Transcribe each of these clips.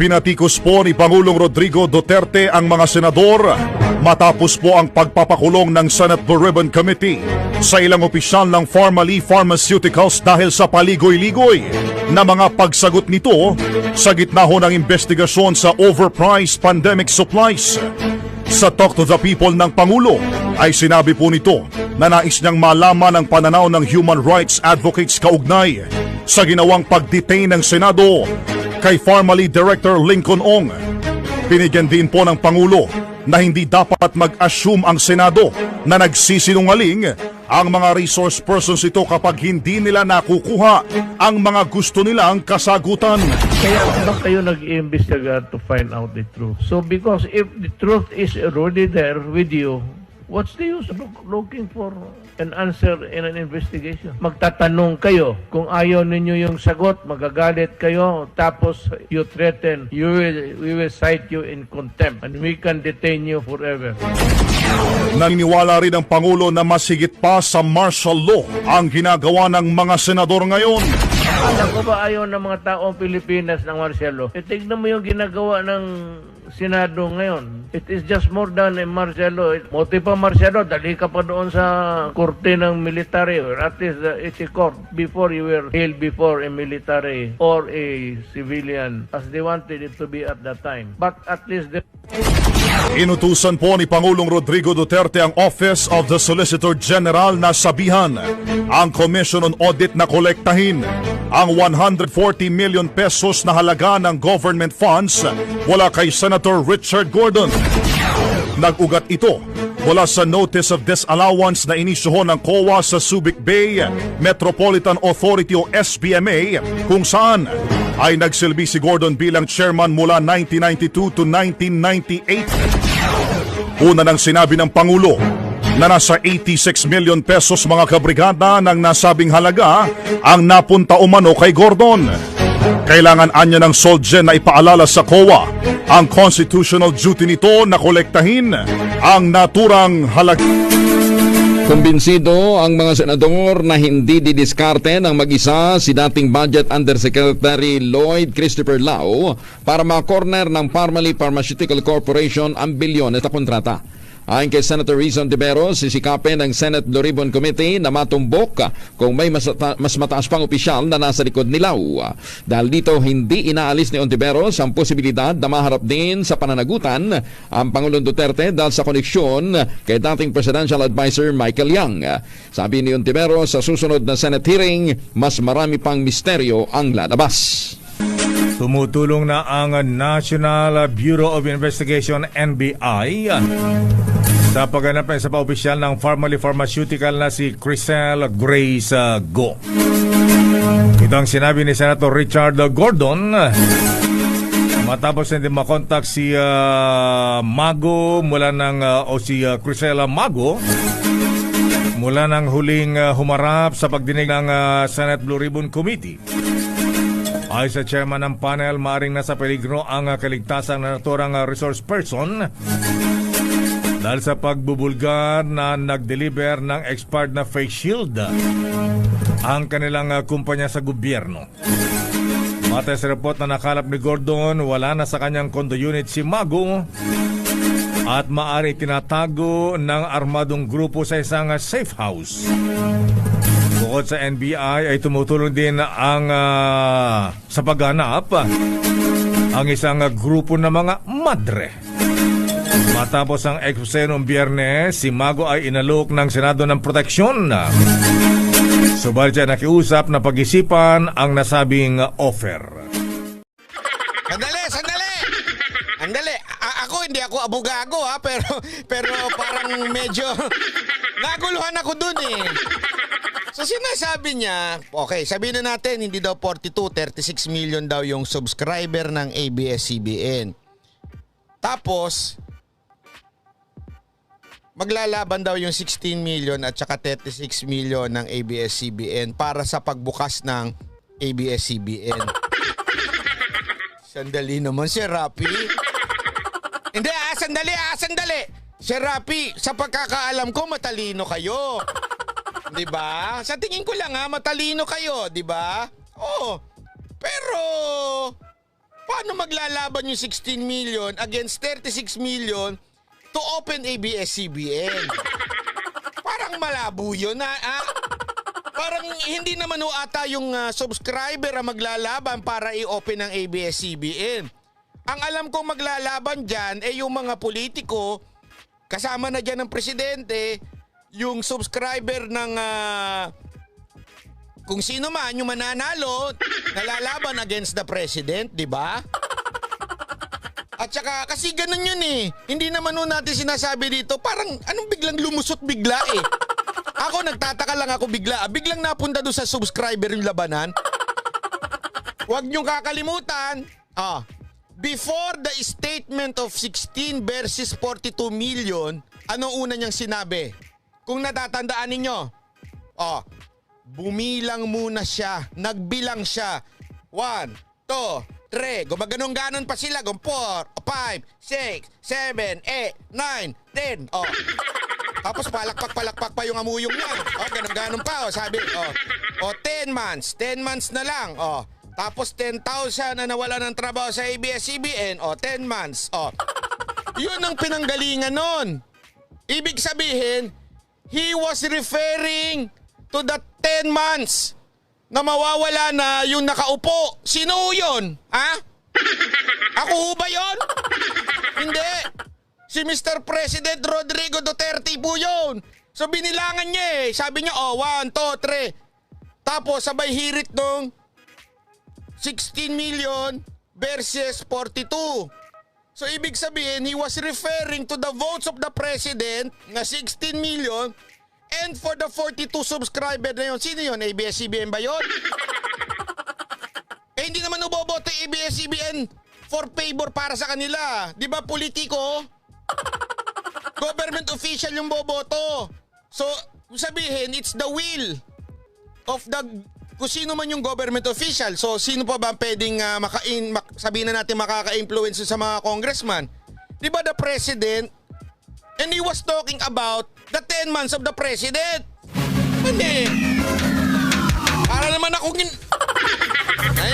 Pinatikos po ni Pangulong Rodrigo Duterte ang mga senador matapos po ang pagpapakulong ng Senate Blue Ribbon Committee sa ilang opisyal ng Pharmaly Pharmaceuticals dahil sa paligoy-ligoy na mga pagsagot nito sa gitna ho ng investigasyon sa overpriced pandemic supplies. Sa Talk to the People ng Pangulo ay sinabi po nito na nais niyang malaman ang pananaw ng human rights advocates kaugnay sa ginawang pag-detain ng Senado kay Pharmaly Director Lincoln Ong. Binigyan din po ng Pangulo na hindi dapat mag-assume ang Senado na nagsisinungaling ang mga resource persons ito kapag hindi nila nakukuha ang mga gusto nilang kasagutan. Kaya ba kayo nag-iimbestiga to find out the truth? So because if the truth is already there with you, what's the use of looking for an answer in an investigation? Magtatanong kayo. Kung ayaw ninyo yung sagot, magagalit kayo. Tapos you threaten, we will cite you in contempt and we can detain you forever. Naniniwala rin ang Pangulo na masigit pa sa martial law ang ginagawa ng mga senador ngayon. Alam ko ba ayaw ng mga taong Pilipinas ng martial law? Tignan mo yung ginagawa ng Senado ngayon. It is just more than a martial law. Moti pa martial law, dali ka pa doon sa korte ng military or at least it's a court before you were held before a military or a civilian as they wanted it to be at that time. But at least Inutusan po ni Pangulong Rodrigo Duterte ang Office of the Solicitor General na sabihan ang Commission on Audit na kolektahin ang 140 million pesos na halaga ng government funds mula kay Senator Richard Gordon. Nag-ugat ito mula sa Notice of Disallowance na inisyuhon ng COA sa Subic Bay Metropolitan Authority o SBMA kung saan ay nagsilbi si Gordon bilang chairman mula 1992 to 1998. Una nang sinabi ng Pangulo na nasa 86 million pesos mga kabrigada ng nasabing halaga ang napunta umano kay Gordon. Kailangan anya ng SOLGEN na ipaalala sa COA ang constitutional duty nito na kolektahin ang naturang halaga. Kumbinsido ang mga senador na hindi didiskarte ng mag-isa si dating Budget Undersecretary Lloyd Christopher Lau para ma-corner ng Pharmaly Pharmaceutical Corporation ang bilyones na kontrata. Ayon kay Senator Rizon Tiveros, sisikapin ng Senate Blue Ribbon Committee na matumbok kung may mas mataas pang opisyal na nasa likod ni Lau. Dahil dito, hindi inaalis ni Ontiveros ang posibilidad na maharap din sa pananagutan ang Pangulong Duterte dahil sa koneksyon kay dating Presidential Advisor Michael Yang. Sabi ni Ontiveros, sa susunod na Senate hearing, mas marami pang misteryo ang lalabas. Tumutulong na ang National Bureau of Investigation NBI sa pagganap ng isa pa opisyal ng Pharmaly Pharmaceutical na si Crisel Grace Go. Ito ang sinabi ni Senator Richard Gordon matapos na din makontak si Mago mula ng o si Crisel Mago mula ng huling humarap sa pagdinig ng Senate Blue Ribbon Committee. Ay sa chairman ng panel, maaring nasa peligro ang kaligtasan ng naturang resource person dahil sa pagbubulgar na nag-deliver ng expired na face shield ang kanilang kumpanya sa gobyerno. Matay sa report na nakalap ni Gordon, wala na sa kanyang condo unit si Mago at maaari tinatago ng armadong grupo sa isang safe house. Bukod sa NBI ay tumutulong din ang sa pagganap ang isang grupo ng mga madre. Matapos ang ekspose noong Biyernes, si Mago ay inalok ng Senado ng proteksyon. Subalit siya nakiusap na pag-isipan ang nasabing offer. Sandali. Hindi ako abogado ha, pero parang medyo naguluhan ako dun eh. So sinasabi niya, okay, sabihin na natin hindi daw 36 million daw yung subscriber ng ABS-CBN. Tapos maglalaban daw yung 16 million at saka 36 million ng ABS-CBN para sa pagbukas ng ABS-CBN. Sandali naman, Sir Rapi. Hindi sandali. Sir Rapi, sa pagkakaalam ko matalino kayo. 'Di ba? Sa tingin ko lang matalino kayo, 'di ba? Oh. Pero Paano maglalaban yung 16 million against 36 million to open ABS-CBN? Parang malabo yun, Parang hindi naman ho ata yung subscriber ang maglalaban para i-open ang ABS-CBN. Ang alam kong maglalaban dyan ay yung mga politiko, kasama na dyan ng presidente, yung subscriber ng kung sino man yung mananalo, nalalaban against the president, di ba? At saka, kasi ganun yun eh. Hindi naman nun natin sinasabi dito, parang anong biglang lumusot bigla eh. Ako, nagtataka lang ako bigla. Biglang napunta doon sa subscriber yung labanan. Huwag niyong kakalimutan, before the statement of 16 versus 42 million, anong una niyang sinabi? Kung natatandaan ninyo, bumilang muna siya, nagbilang siya. 1, 2, 3, gumaganong-ganon pa sila. 4, 5, 6, 7, 8, 9, 10. Tapos palakpak pa yung amuyong niya. Ganun-ganon pa. Sabi, 10 months. 10 months na lang. Tapos 10,000 na nawala ng trabaho sa ABS-CBN. 10 months. Yun ang pinanggalingan nun. Ibig sabihin, he was referring to the 10 months na mawawala na yung nakaupo. Sino yun? Ako ho ba yun? Hindi. Si Mr. President Rodrigo Duterte po yun. So binilangan niya eh. Sabi niya, 1, 2, 3. Tapos sabay hirit nung 16 million versus 42. So ibig sabihin, he was referring to the votes of the president na 16 million and for the 42 subscriber na yun. Sino yun? ABS-CBN ba yun? Hindi naman uboboto ABS-CBN for favor para sa kanila. Di ba politiko? Government official yung boboto. So, sabihin, it's the will of the, kung sino man yung government official. So, sino pa ba pwedeng sabihin na natin makaka-influence sa mga congressman? Di ba the president? And he was talking about the 10 months of the president. Hindi. Para naman ako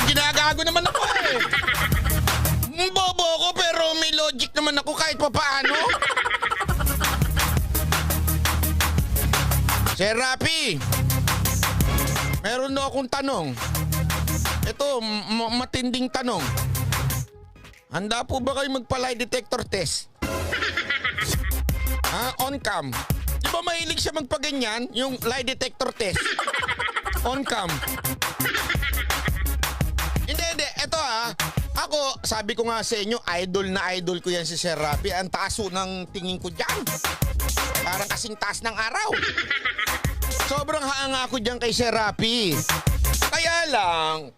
ginagago naman ako eh. Bobo ko pero may logic naman ako kahit papaano. Sir Rapi, meron na akong tanong. Ito, matinding tanong. Handa po ba kayo magpa-lie detector test? On cam. Di ba mahilig siya magpaganyan? Yung lie detector test. On cam. Hindi. Ito ako, sabi ko nga sa inyo, idol na idol ko yan si Sir Rapi. Ang taso ng tingin ko dyan. Parang kasing taas ng araw. Sobrang hanga ako dyan kay Sir Rapi. Kaya lang,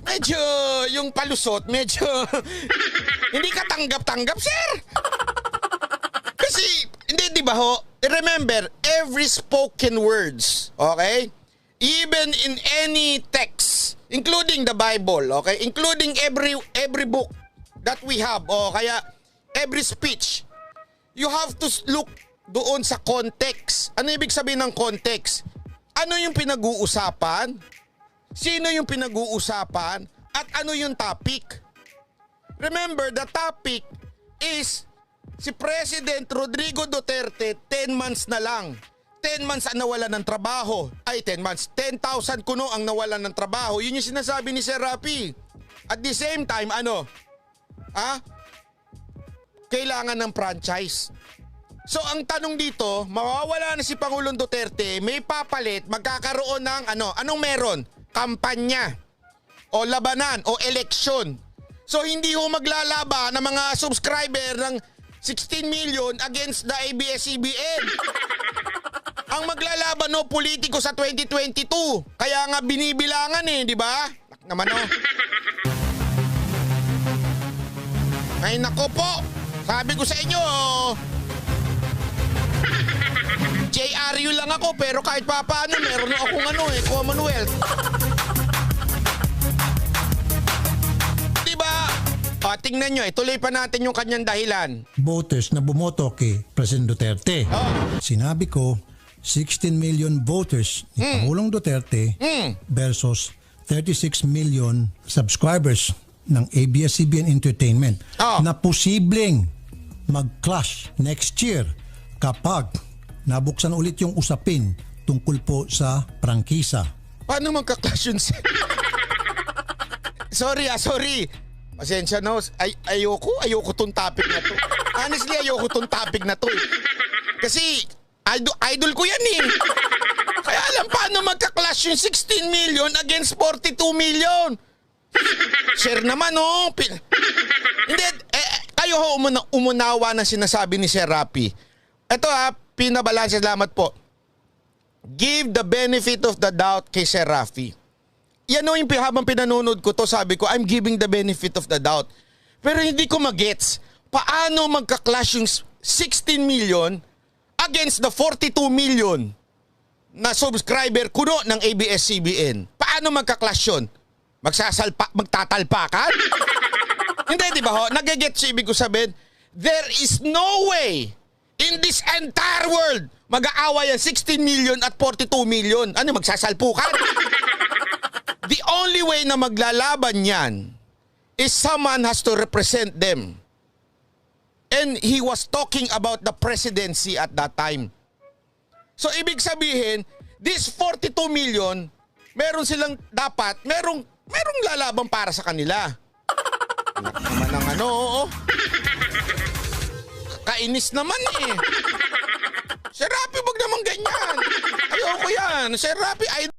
medyo yung palusot, medyo hindi ka tanggap-tanggap, sir. Kasi, hindi, di ba ho? Remember, every spoken words, okay? Even in any text, including the Bible, okay? Including every book that we have, kaya every speech, you have to look doon sa context. Ano ibig sabihin ng context? Ano yung pinag-uusapan? Sino yung pinag-uusapan? At ano yung topic? Remember, the topic is si President Rodrigo Duterte, 10 months na lang. 10 months ang nawalan ng trabaho. 10 months. 10,000 kuno ang nawalan ng trabaho. Yun yung sinasabi ni Sir Rapi. At the same time, kailangan ng franchise. So ang tanong dito, mawawala na si Pangulong Duterte, may papalit, magkakaroon ng anong meron? Kampanya o labanan o eleksyon. So hindi ho maglalaban ng mga subscriber ng 16 million against the ABS-CBN. Ang maglalaban no politiko sa 2022. Kaya nga binibilangan di ba? Naman Ay nako po. Sabi ko sa inyo, JRU lang ako pero kahit papaano meron akong Commonwealth. Diba? Tingnan nyo, tuloy pa natin yung kanyang dahilan. Voters na bumoto kay President Duterte. Sinabi ko, 16 million voters ni Pangulong Duterte versus 36 million subscribers ng ABS-CBN Entertainment na posibleng mag-clash next year kapag nabuksan ulit yung usapin tungkol po sa prangkisa. Paano magka-clash yun? Sorry. Pasensya na. Ayoko tong topic na to. Honestly, ayoko tong topic na to. Kasi idol ko yan eh. Kaya alam paano magka-clash yung 16 million against 42 million. Share naman oh. Hindi, kayo ho umunawa na sinasabi ni Sir Rapi. Ito pinabalanse, salamat po. Give the benefit of the doubt kay Sir Rafi. Yan o yung habang pinanonood ko to, sabi ko, I'm giving the benefit of the doubt. Pero hindi ko magets, paano magka-clash yung 16 million against the 42 million na subscriber kuno ng ABS-CBN? Paano magka-clash yun? Magtatalpakan? Hindi, di ba ho? Nagigets ibig ko sabihin, there is no way in this entire world mag-aaway ang 16 million at 42 million. Ano, magsasalpukan? The only way na maglalaban yan is someone has to represent them. And he was talking about the presidency at that time. So, ibig sabihin, this 42 million, meron silang dapat, merong lalaban para sa kanila. Naman ang kainis naman eh. Sir Rapi, wag naman ganyan. Ayoko yan. Sir Rapi,